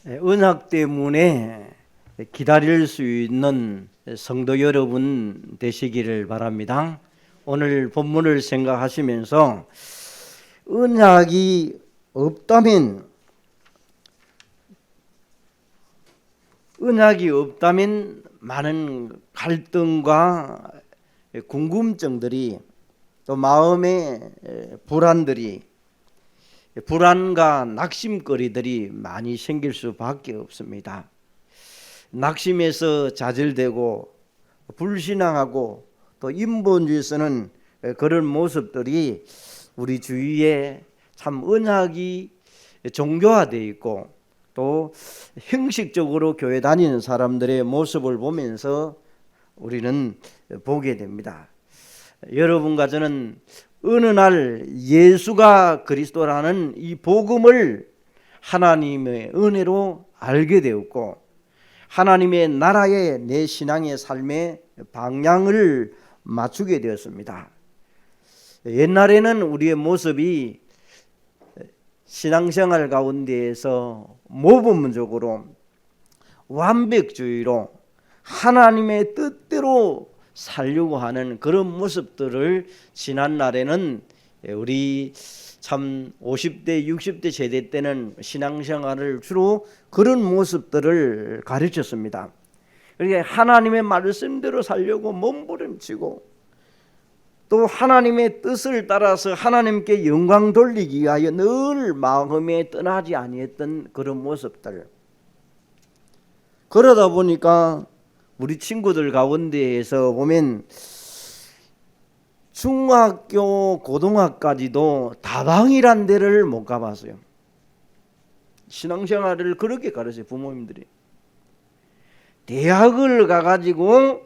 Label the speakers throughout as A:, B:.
A: 은학 때문에 기다릴 수 있는 성도 여러분 되시기를 바랍니다. 오늘 본문을 생각하시면서 은학이 없다면 많은 갈등과 궁금증들이 또 마음의 불안과 낙심거리들이 많이 생길 수밖에 없습니다. 낙심해서 좌절되고 불신앙하고 또 인본주의에서는 그런 모습들이 우리 주위에 참 은학이 종교화되어 있고 또 형식적으로 교회 다니는 사람들의 모습을 보면서 우리는 보게 됩니다. 여러분과 저는 어느 날 예수가 그리스도라는 이 복음을 하나님의 은혜로 알게 되었고 하나님의 나라에 내 신앙의 삶의 방향을 맞추게 되었습니다. 옛날에는 우리의 모습이 신앙생활 가운데에서 모범적으로 완벽주의로 하나님의 뜻대로 살려고 하는 그런 모습들을 지난날에는 우리 참 50대 60대 세대 때는 신앙생활을 주로 그런 모습들을 가르쳤습니다. 그러니까 하나님의 말씀대로 살려고 몸부림치고 또 하나님의 뜻을 따라서 하나님께 영광 돌리기 위하여 늘 마음에 떠나지 아니했던 그런 모습들. 그러다 보니까 우리 친구들 가운데에서 보면 중학교, 고등학까지도 다방이란 데를 못 가봤어요. 신앙생활을 그렇게 가르쳐요, 부모님들이. 대학을 가가지고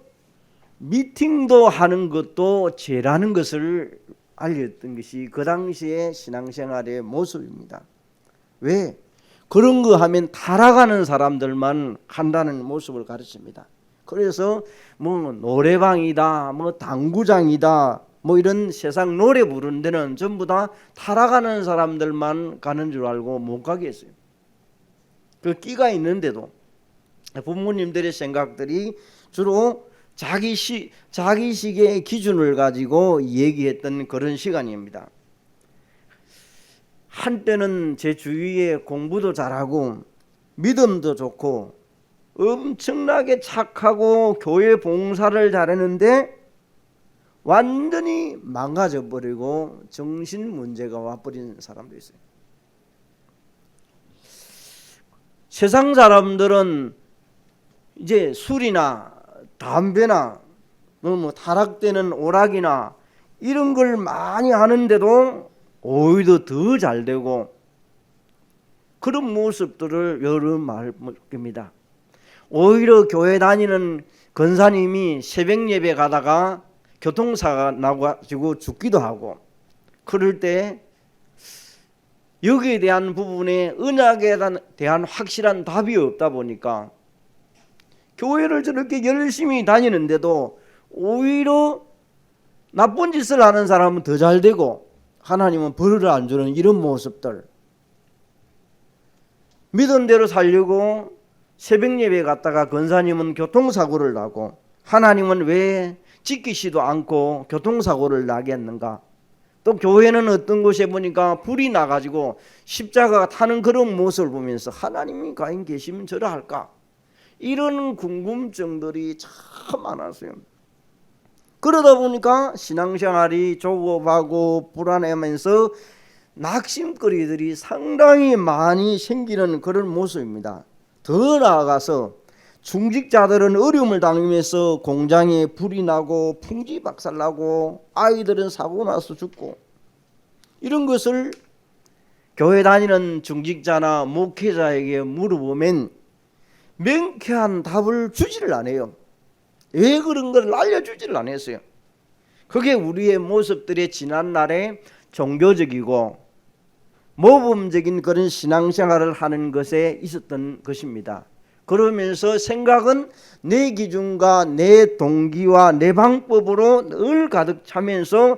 A: 미팅도 하는 것도 죄라는 것을 알렸던 것이 그 당시의 신앙생활의 모습입니다. 왜? 그런 거 하면 타락하는 사람들만 한다는 모습을 가르칩니다. 그래서 뭐 노래방이다, 뭐 당구장이다, 뭐 이런 세상 노래 부르는 데는 전부 다 타락하는 사람들만 가는 줄 알고 못 가게 했어요. 그 끼가 있는데도 부모님들의 생각들이 주로 자기식의 기준을 가지고 얘기했던 그런 시간입니다. 한때는 제 주위에 공부도 잘하고 믿음도 좋고 엄청나게 착하고 교회 봉사를 잘했는데 완전히 망가져 버리고 정신 문제가 와버린 사람도 있어요. 세상 사람들은 이제 술이나 담배나 뭐 타락되는 오락이나 이런 걸 많이 하는데도 오히려 더 잘 되고 그런 모습들을 여러 말 겁니다. 오히려 교회 다니는 권사님이 새벽 예배 가다가 교통사가 나가지고 죽기도 하고 그럴 때 여기에 대한 부분에 은약에 대한 확실한 답이 없다 보니까 교회를 저렇게 열심히 다니는데도 오히려 나쁜 짓을 하는 사람은 더 잘 되고 하나님은 벌을 안 주는 이런 모습들, 믿은 대로 살려고 새벽 예배 갔다가 권사님은 교통사고를 나고 하나님은 왜 지키지도 않고 교통사고를 나게 했는가? 또 교회는 어떤 곳에 보니까 불이 나가지고 십자가가 타는 그런 모습을 보면서 하나님이 과연 계시면 저러 할까? 이런 궁금증들이 참 많았어요. 그러다 보니까 신앙생활이 조급하고 불안해하면서 낙심거리들이 상당히 많이 생기는 그런 모습입니다. 더 나아가서 중직자들은 어려움을 당하면서 공장에 불이 나고 풍지박살나고 아이들은 사고 나서 죽고 이런 것을 교회 다니는 중직자나 목회자에게 물어보면 명쾌한 답을 주지를 않아요. 왜 그런 걸 알려주지를 않았어요. 그게 우리의 모습들이 지난날에 종교적이고 모범적인 그런 신앙생활을 하는 것에 있었던 것입니다. 그러면서 생각은 내 기준과 내 동기와 내 방법으로 늘 가득 차면서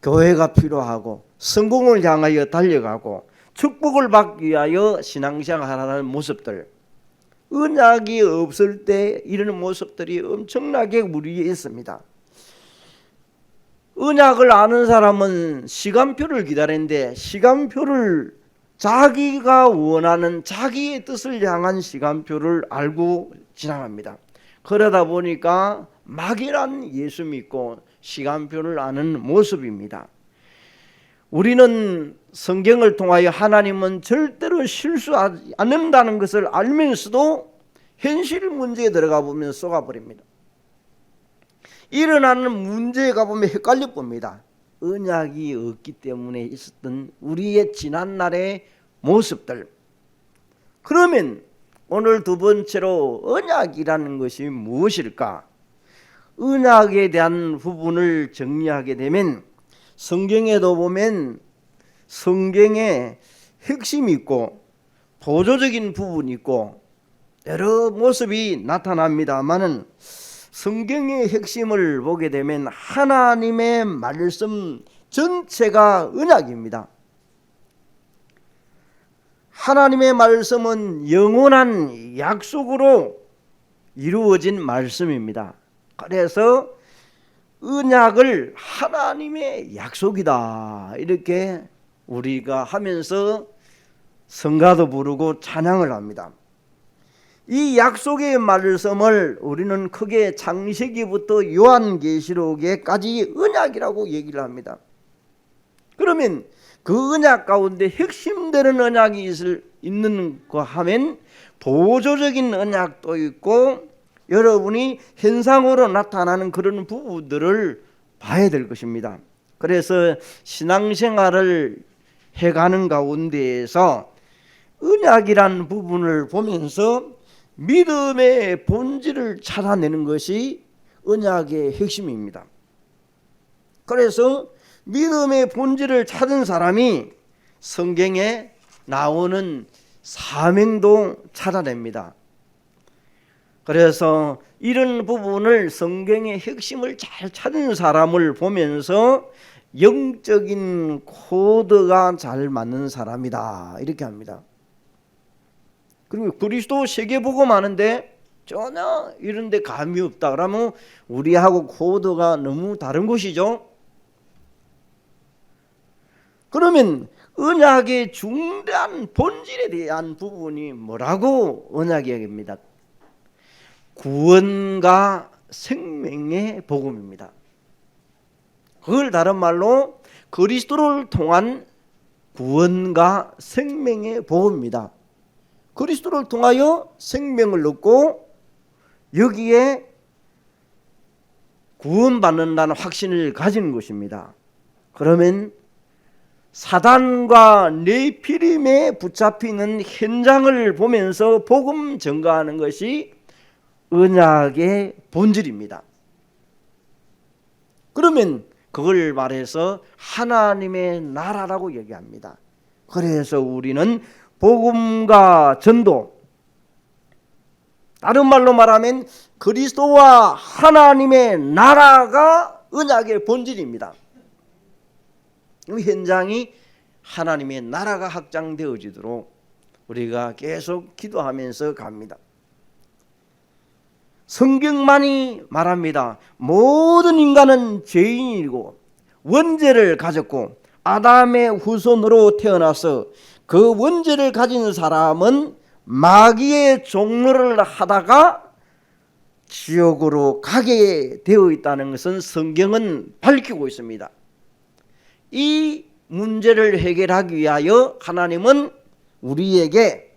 A: 교회가 필요하고 성공을 향하여 달려가고 축복을 받기 위하여 신앙생활하는 모습들, 언약이 없을 때 이런 모습들이 엄청나게 우리에 있습니다. 언약을 아는 사람은 시간표를 기다리는데 시간표를 자기가 원하는 자기의 뜻을 향한 시간표를 알고 지나갑니다. 그러다 보니까 막연한 예수 믿고 시간표를 아는 모습입니다. 우리는 성경을 통하여 하나님은 절대로 실수하지 않는다는 것을 알면서도 현실 문제에 들어가 보면 쏘가버립니다. 일어나는 문제에 가보면 헷갈려 봅니다. 언약이 없기 때문에 있었던 우리의 지난날의 모습들. 그러면 오늘 두 번째로 언약이라는 것이 무엇일까? 언약에 대한 부분을 정리하게 되면 성경에도 보면 성경에 핵심이 있고 보조적인 부분이 있고 여러 모습이 나타납니다마는 성경의 핵심을 보게 되면 하나님의 말씀 전체가 언약입니다. 하나님의 말씀은 영원한 약속으로 이루어진 말씀입니다. 그래서 언약을 하나님의 약속이다 이렇게 우리가 하면서 성가도 부르고 찬양을 합니다. 이 약속의 말씀을 우리는 크게 창세기부터 요한계시록에까지 언약이라고 얘기를 합니다. 그러면 그 언약 가운데 핵심되는 언약이 있는 거 하면 보조적인 언약도 있고 여러분이 현상으로 나타나는 그런 부분들을 봐야 될 것입니다. 그래서 신앙생활을 해가는 가운데에서 언약이라는 부분을 보면서 믿음의 본질을 찾아내는 것이 언약의 핵심입니다. 그래서 믿음의 본질을 찾은 사람이 성경에 나오는 사명도 찾아냅니다. 그래서 이런 부분을 성경의 핵심을 잘 찾은 사람을 보면서 영적인 코드가 잘 맞는 사람이다 이렇게 합니다. 그리고 그리스도 세계복음 하는데 전혀 이런 데 감이 없다 그러면 우리하고 코드가 너무 다른 것이죠. 그러면 언약의 중대한 본질에 대한 부분이 뭐라고 언약이 얘기합니다. 구원과 생명의 복음입니다. 그걸 다른 말로 그리스도를 통한 구원과 생명의 복음입니다. 그리스도를 통하여 생명을 얻고 여기에 구원받는다는 확신을 가지는 것입니다. 그러면 사단과 네피림에 붙잡히는 현장을 보면서 복음 전가하는 것이 언약의 본질입니다. 그러면 그걸 말해서 하나님의 나라라고 얘기합니다. 그래서 우리는 복음과 전도, 다른 말로 말하면 그리스도와 하나님의 나라가 언약의 본질입니다. 이 현장이 하나님의 나라가 확장되어지도록 우리가 계속 기도하면서 갑니다. 성경만이 말합니다. 모든 인간은 죄인이고 원죄를 가졌고 아담의 후손으로 태어나서 그 원죄를 가진 사람은 마귀의 종로를 하다가 지옥으로 가게 되어 있다는 것은 성경은 밝히고 있습니다. 이 문제를 해결하기 위하여 하나님은 우리에게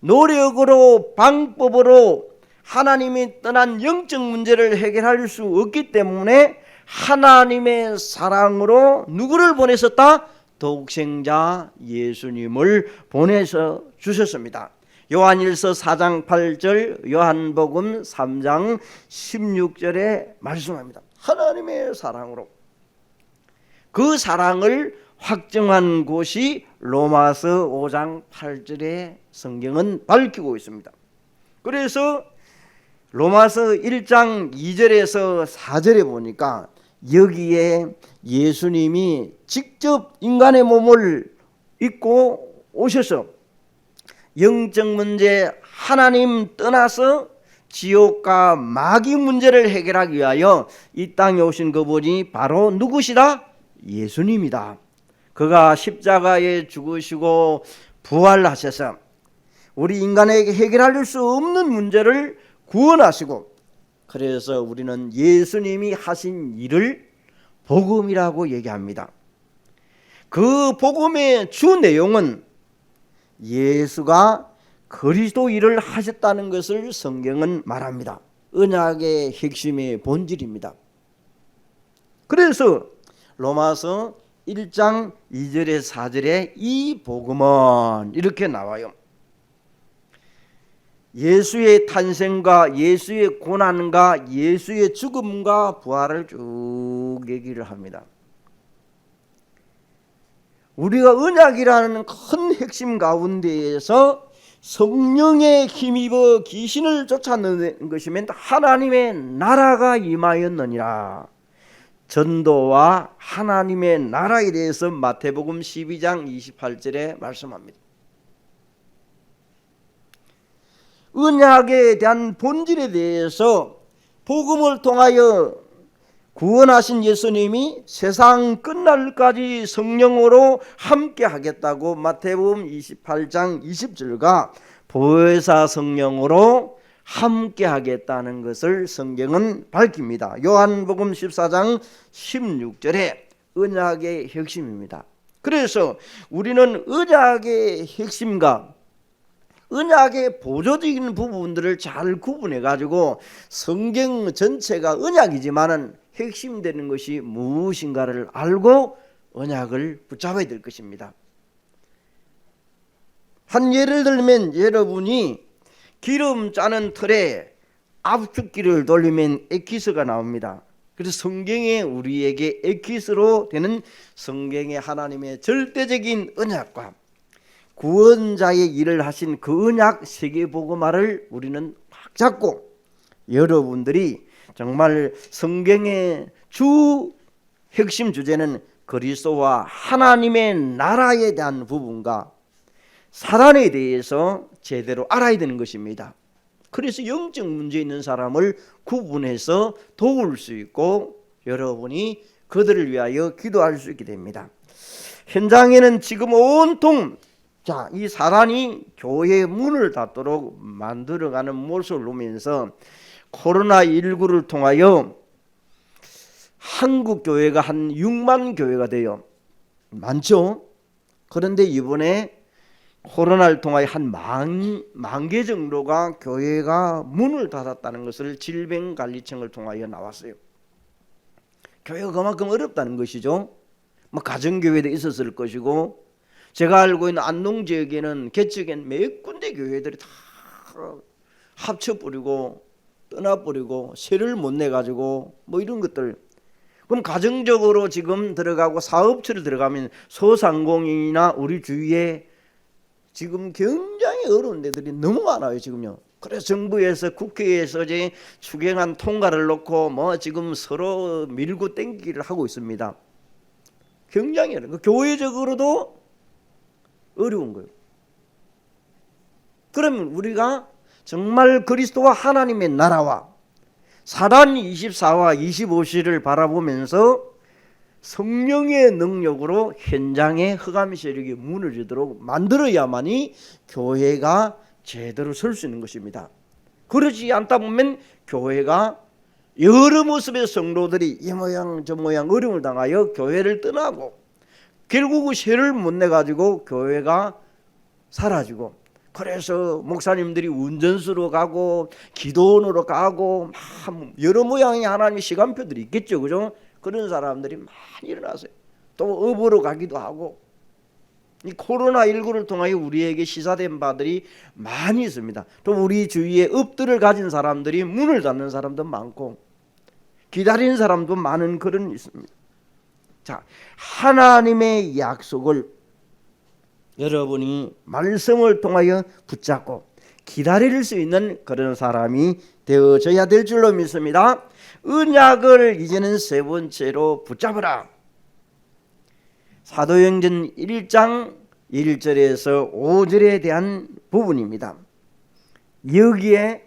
A: 노력으로 방법으로 하나님이 떠난 영적 문제를 해결할 수 없기 때문에 하나님의 사랑으로 누구를 보내셨다? 독생자 예수님을 보내서 주셨습니다. 요한일서 4장 8절, 요한복음 3장 16절에 말씀합니다. 하나님의 사랑으로. 그 사랑을 확정한 곳이 로마서 5장 8절에 성경은 밝히고 있습니다. 그래서 로마서 1장 2절에서 4절에 보니까 여기에 예수님이 직접 인간의 몸을 입고 오셔서 영적 문제 하나님 떠나서 지옥과 마귀 문제를 해결하기 위하여 이 땅에 오신 그분이 바로 누구시다? 예수님이다. 그가 십자가에 죽으시고 부활하셔서 우리 인간에게 해결할 수 없는 문제를 구원하시고, 그래서 우리는 예수님이 하신 일을 복음이라고 얘기합니다. 그 복음의 주 내용은 예수가 그리스도 일을 하셨다는 것을 성경은 말합니다. 언약의 핵심의 본질입니다. 그래서 로마서 1장 2절에 4절에 이 복음은 이렇게 나와요. 예수의 탄생과 예수의 고난과 예수의 죽음과 부활을 쭉 얘기를 합니다. 우리가 언약이라는 큰 핵심 가운데에서 성령에 힘입어 귀신을 쫓아내는 것이면 하나님의 나라가 임하였느니라. 전도와 하나님의 나라에 대해서 마태복음 12장 28절에 말씀합니다. 언약에 대한 본질에 대해서 복음을 통하여 구원하신 예수님이 세상 끝날까지 성령으로 함께 하겠다고 마태복음 28장 20절과 보혜사 성령으로 함께 하겠다는 것을 성경은 밝힙니다. 요한복음 14장 16절에 언약의 핵심입니다. 그래서 우리는 언약의 핵심과 언약의 보조적인 부분들을 잘 구분해 가지고 성경 전체가 언약이지만은 핵심되는 것이 무엇인가를 알고 언약을 붙잡아야 될 것입니다. 한 예를 들면 여러분이 기름 짜는 틀에 압축기를 돌리면 엑기스가 나옵니다. 그래서 성경에 우리에게 엑기스로 되는 성경의 하나님의 절대적인 언약과 구원자의 일을 하신 그 언약 세계복음화를 우리는 꽉 잡고, 여러분들이 정말 성경의 주 핵심 주제는 그리스도와 하나님의 나라에 대한 부분과 사단에 대해서 제대로 알아야 되는 것입니다. 그래서 영적 문제 있는 사람을 구분해서 도울 수 있고 여러분이 그들을 위하여 기도할 수 있게 됩니다. 현장에는 지금 온통 이 사단이 교회의 문을 닫도록 만들어가는 모습을 보면서 코로나19를 통하여 한국 교회가 한 6만 교회가 돼요. 많죠? 그런데 이번에 코로나를 통하여 한 만 개 정도가 교회가 문을 닫았다는 것을 질병관리청을 통하여 나왔어요. 교회가 그만큼 어렵다는 것이죠. 가정교회도 있었을 것이고, 제가 알고 있는 안동 지역에는 개척엔 몇 군데 교회들이 다 합쳐버리고 떠나버리고 세를 못 내가지고 이런 것들. 그럼 가정적으로 지금 들어가고 사업체를 들어가면 소상공인이나 우리 주위에 지금 굉장히 어려운 데들이 너무 많아요 지금요. 그래서 정부에서 국회에서 이제 추경안 통과를 놓고 지금 서로 밀고 땡기기를 하고 있습니다. 굉장히 어려워요. 교회적으로도 어려운 거예요. 그러면 우리가 정말 그리스도와 하나님의 나라와 사단 24와 25시를 바라보면서 성령의 능력으로 현장의 흑암 세력이 무너지도록 만들어야만이 교회가 제대로 설 수 있는 것입니다. 그러지 않다 보면 교회가 여러 모습의 성도들이 이 모양 저 모양 어려움을 당하여 교회를 떠나고 결국은 세를 못 내가지고 교회가 사라지고, 그래서 목사님들이 운전수로 가고 기도원으로 가고 여러 모양의 하나님의 시간표들이 있겠죠, 그죠? 그런 사람들이 많이 일어나세요. 또 업으로 가기도 하고, 이 코로나19를 통하여 우리에게 시사된 바들이 많이 있습니다. 또 우리 주위에 업들을 가진 사람들이 문을 닫는 사람도 많고 기다리는 사람도 많은 그런 있습니다. 자, 하나님의 약속을 여러분이 말씀을 통하여 붙잡고 기다릴 수 있는 그런 사람이 되어져야 될 줄로 믿습니다. 언약을 이제는 세 번째로 붙잡으라. 사도행전 1장 1절에서 5절에 대한 부분입니다. 여기에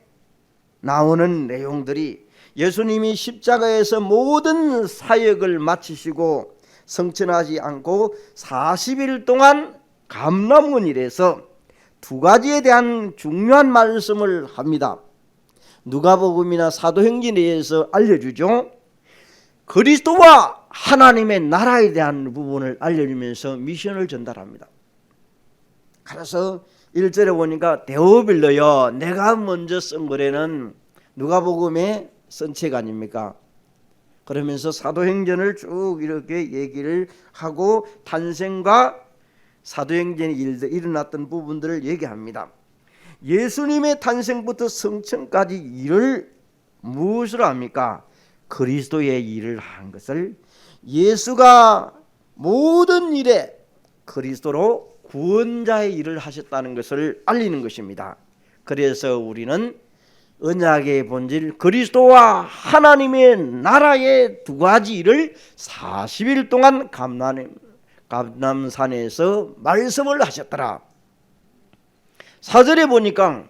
A: 나오는 내용들이 예수님이 십자가에서 모든 사역을 마치시고 성천하지 않고 40일 동안 감람원일에서 두 가지에 대한 중요한 말씀을 합니다. 누가복음이나 사도행전에서 알려주죠. 그리스도와 하나님의 나라에 대한 부분을 알려주면서 미션을 전달합니다. 그래서 1절에 보니까 데오빌로여, 내가 먼저 쓴 거래는 누가복음에 쓴 책 아닙니까? 그러면서 사도행전을 쭉 이렇게 얘기를 하고 탄생과 사도행전의 일들 일어났던 부분들을 얘기합니다. 예수님의 탄생부터 성천까지 일을 무엇으로 합니까? 그리스도의 일을 한 것을 예수가 모든 일에 그리스도로 구원자의 일을 하셨다는 것을 알리는 것입니다. 그래서 우리는 언약의 본질 그리스도와 하나님의 나라의 두 가지 일을 40일 동안 감람산에서 말씀을 하셨더라. 4절에 보니까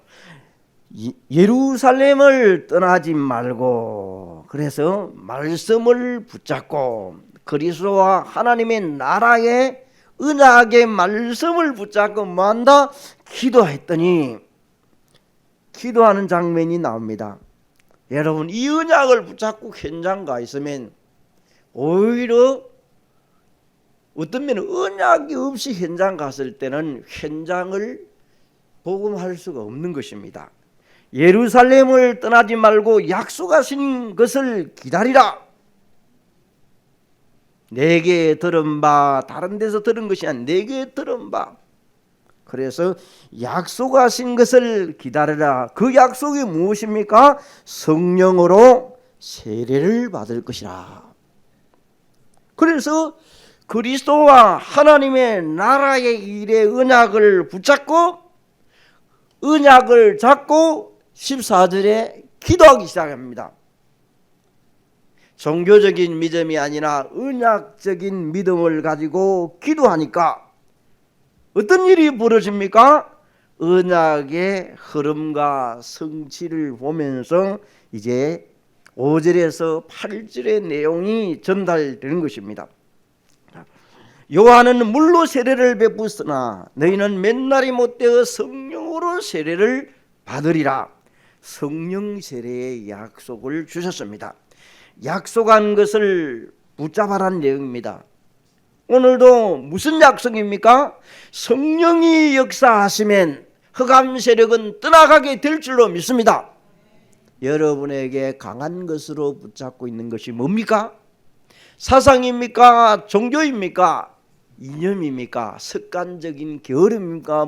A: 예루살렘을 떠나지 말고, 그래서 말씀을 붙잡고 그리스도와 하나님의 나라의 언약의 말씀을 붙잡고 뭐한다? 기도했더니 기도하는 장면이 나옵니다. 여러분, 이 언약을 붙잡고 현장 가 있으면 오히려 어떤 면은 언약이 없이 현장 갔을 때는 현장을 복음할 수가 없는 것입니다. 예루살렘을 떠나지 말고 약속하신 것을 기다리라. 내게 들은 바, 다른 데서 들은 것이 아니라 내게 들은 바. 그래서 약속하신 것을 기다리라. 그 약속이 무엇입니까? 성령으로 세례를 받을 것이라. 그래서 그리스도와 하나님의 나라의 일의 언약을 붙잡고 언약을 잡고 14절에 기도하기 시작합니다. 종교적인 믿음이 아니라 언약적인 믿음을 가지고 기도하니까 어떤 일이 벌어집니까? 언약의 흐름과 성취를 보면서 이제 5절에서 8절의 내용이 전달되는 것입니다. 요한은 물로 세례를 베푸으나 너희는 맨날이 못되어 성령으로 세례를 받으리라. 성령 세례의 약속을 주셨습니다. 약속한 것을 붙잡아라는 내용입니다. 오늘도 무슨 약속입니까? 성령이 역사하시면 흑암 세력은 떠나가게 될 줄로 믿습니다. 여러분에게 강한 것으로 붙잡고 있는 것이 뭡니까? 사상입니까? 종교입니까? 이념입니까? 습관적인 게으름입니까?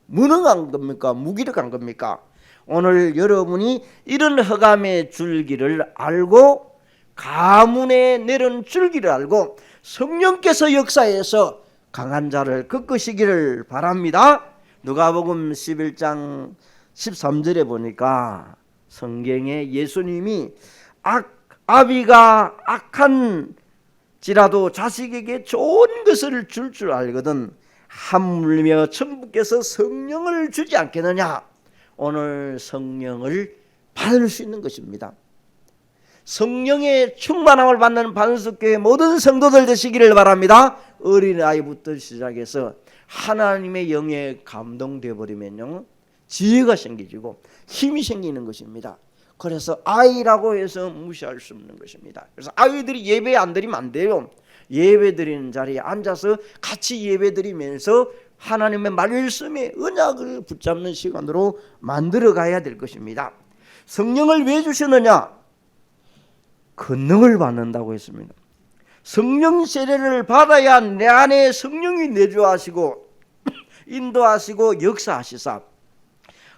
A: 무능한 겁니까? 무기력한 겁니까? 오늘 여러분이 이런 흑암의 줄기를 알고 가문에 내린 줄기를 알고 성령께서 역사해서 강한 자를 꺾으시기를 바랍니다. 누가복음 11장 13절에 보니까 성경에 예수님이 아비가 악한지라도 자식에게 좋은 것을 줄 줄 알거든 하물며 천부께서 성령을 주지 않겠느냐. 오늘 성령을 받을 수 있는 것입니다. 성령의 충만함을 받는 반석교회 모든 성도들 되시기를 바랍니다. 어린아이부터 시작해서 하나님의 영에 감동되어 버리면요 지혜가 생기고 힘이 생기는 것입니다. 그래서 아이라고 해서 무시할 수 없는 것입니다. 그래서 아이들이 예배 안 드리면 안 돼요. 예배 드리는 자리에 앉아서 같이 예배 드리면서 하나님의 말씀의 언약을 붙잡는 시간으로 만들어 가야 될 것입니다. 성령을 왜 주시느냐? 권능을 받는다고 했습니다. 성령 세례를 받아야 내 안에 성령이 내주하시고 인도하시고 역사하시사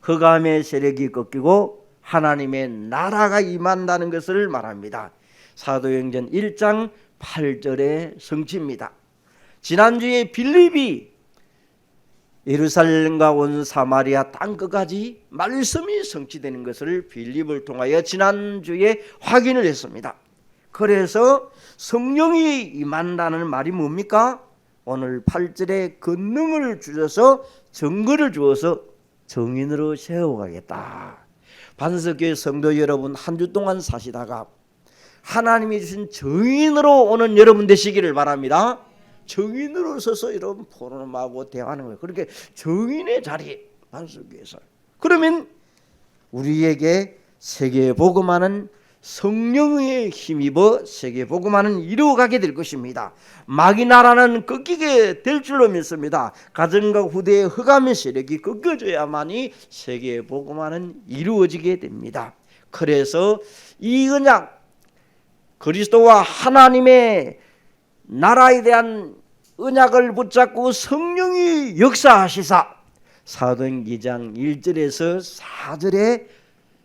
A: 흑암의 세력이 꺾이고 하나님의 나라가 임한다는 것을 말합니다. 사도행전 1장 8절의 성취입니다. 지난주에 빌립이 예루살렘과 온 사마리아 땅끝까지 말씀이 성취되는 것을 빌립을 통하여 지난주에 확인을 했습니다. 그래서 성령이 임한다는 말이 뭡니까? 오늘 8절에 권능을 주셔서 증거를 주어서 정인으로 세워가겠다. 반석교회 성도 여러분, 한 주 동안 사시다가 하나님이 주신 정인으로 오는 여러분 되시기를 바랍니다. 정인으로 서서 여러분 포럼하고 대화하는 거예요. 그렇게 정인의 자리, 반석교회에서. 그러면 우리에게 세계 복음화는 성령의 힘입어 세계 복음화는 이루어가게 될 것입니다. 마귀 나라는 꺾이게 될 줄로 믿습니다. 가정과 후대의 흑암의 세력이 꺾여져야만이 세계 복음화는 이루어지게 됩니다. 그래서 이 언약, 그리스도와 하나님의 나라에 대한 언약을 붙잡고 성령이 역사하시사 사도행전 2장 1절에서 4절에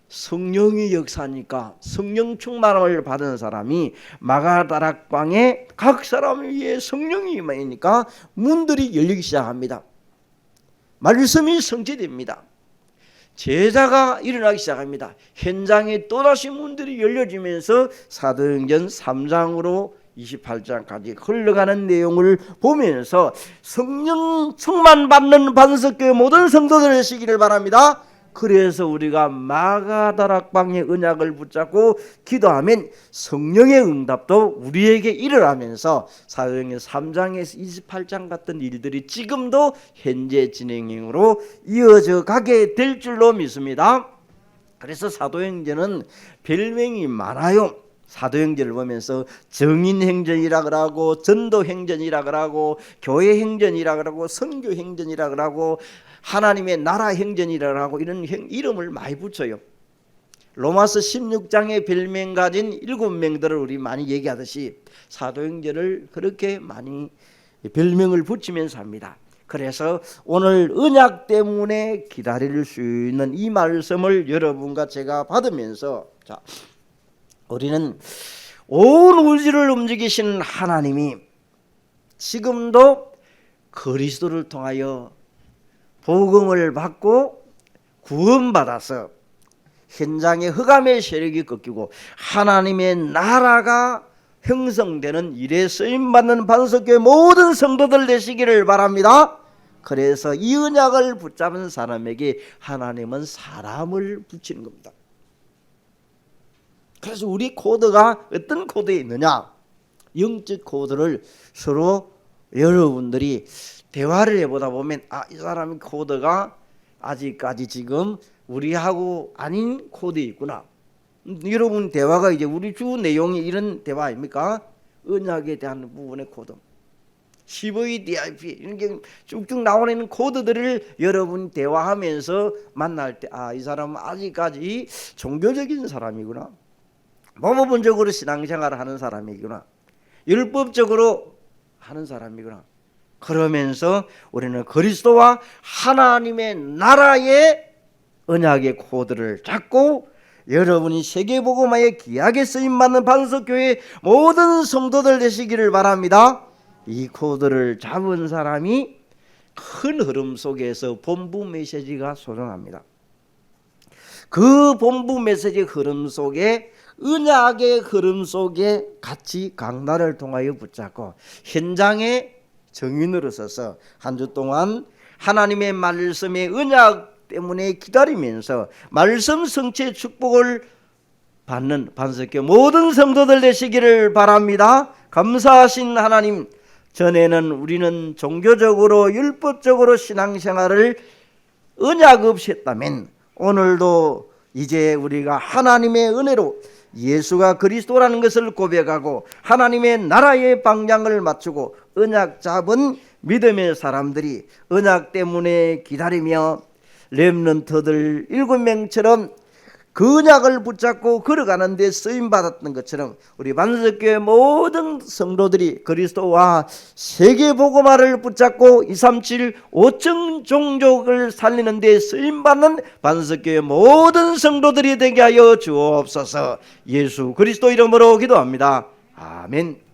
A: 성령이 역사하니까 성령 충만을 받은 사람이 마가다락방에 각 사람 위에 성령이 임하니까 문들이 열리기 시작합니다. 말씀이 성취됩니다. 제자가 일어나기 시작합니다. 현장에 또다시 문들이 열려지면서 사도행전 3장으로 28장까지 흘러가는 내용을 보면서 성령 충만 받는 반석교회 모든 성도들 되시기를 바랍니다. 그래서 우리가 마가다락방의 언약을 붙잡고 기도하면 성령의 응답도 우리에게 일어나면서 사도행전 3장에서 28장 같은 일들이 지금도 현재 진행형으로 이어져 가게 될 줄로 믿습니다. 그래서 사도행전은 별명이 많아요. 사도행전을 보면서 정인행전이라 그러고 전도행전이라 그러고 교회행전이라 그러고 선교행전이라 그러고 하나님의 나라행전이라 하고 이런 이름을 많이 붙여요. 로마서 16장의 별명 가진 7명들을 우리 많이 얘기하듯이 사도행전을 그렇게 많이 별명을 붙이면서 합니다. 그래서 오늘 언약 때문에 기다릴 수 있는 이 말씀을 여러분과 제가 받으면서 우리는 온 우주를 움직이시는 하나님이 지금도 그리스도를 통하여 복음을 받고 구원받아서 현장의 흑암의 세력이 꺾이고 하나님의 나라가 형성되는 일에 쓰임받는 반석교회 모든 성도들 되시기를 바랍니다. 그래서 이 언약을 붙잡은 사람에게 하나님은 사람을 붙이는 겁니다. 그래서 우리 코드가 어떤 코드에 있느냐, 영적 코드를 서로 여러분들이 대화를 해보다 보면 이 사람의 코드가 아직까지 지금 우리하고 아닌 코드에 있구나. 여러분 대화가 이제 우리 주 내용이 이런 대화 아닙니까? 언약에 대한 부분의 코드, CVDIP 이런 게 쭉쭉 나오는 코드들을 여러분 대화하면서 만날 때 이 사람은 아직까지 종교적인 사람이구나, 모범적으로 신앙생활을 하는 사람이구나, 율법적으로 하는 사람이구나. 그러면서 우리는 그리스도와 하나님의 나라의 언약의 코드를 잡고 여러분이 세계복음화에 귀하게 쓰임받는 반석교회 모든 성도들 되시기를 바랍니다. 이 코드를 잡은 사람이 큰 흐름 속에서 본부 메시지가 소중합니다. 그 본부 메시지 흐름 속에 언약의 흐름 속에 같이 강단을 통하여 붙잡고 현장에 정인으로 서서 한 주 동안 하나님의 말씀의 언약 때문에 기다리면서 말씀 성취의 축복을 받는 반석교회 모든 성도들 되시기를 바랍니다. 감사하신 하나님, 전에는 우리는 종교적으로 율법적으로 신앙생활을 언약 없이 했다면 오늘도 이제 우리가 하나님의 은혜로 예수가 그리스도라는 것을 고백하고 하나님의 나라의 방향을 맞추고 언약 잡은 믿음의 사람들이 언약 때문에 기다리며 렘넌트들 7명처럼 그 언약을 붙잡고 걸어가는 데 쓰임받았던 것처럼 우리 반석교회 모든 성도들이 그리스도와 세계복음화를 붙잡고 237 5층 종족을 살리는 데 쓰임받는 반석교회 모든 성도들이 되게 하여 주옵소서. 예수 그리스도 이름으로 기도합니다. 아멘.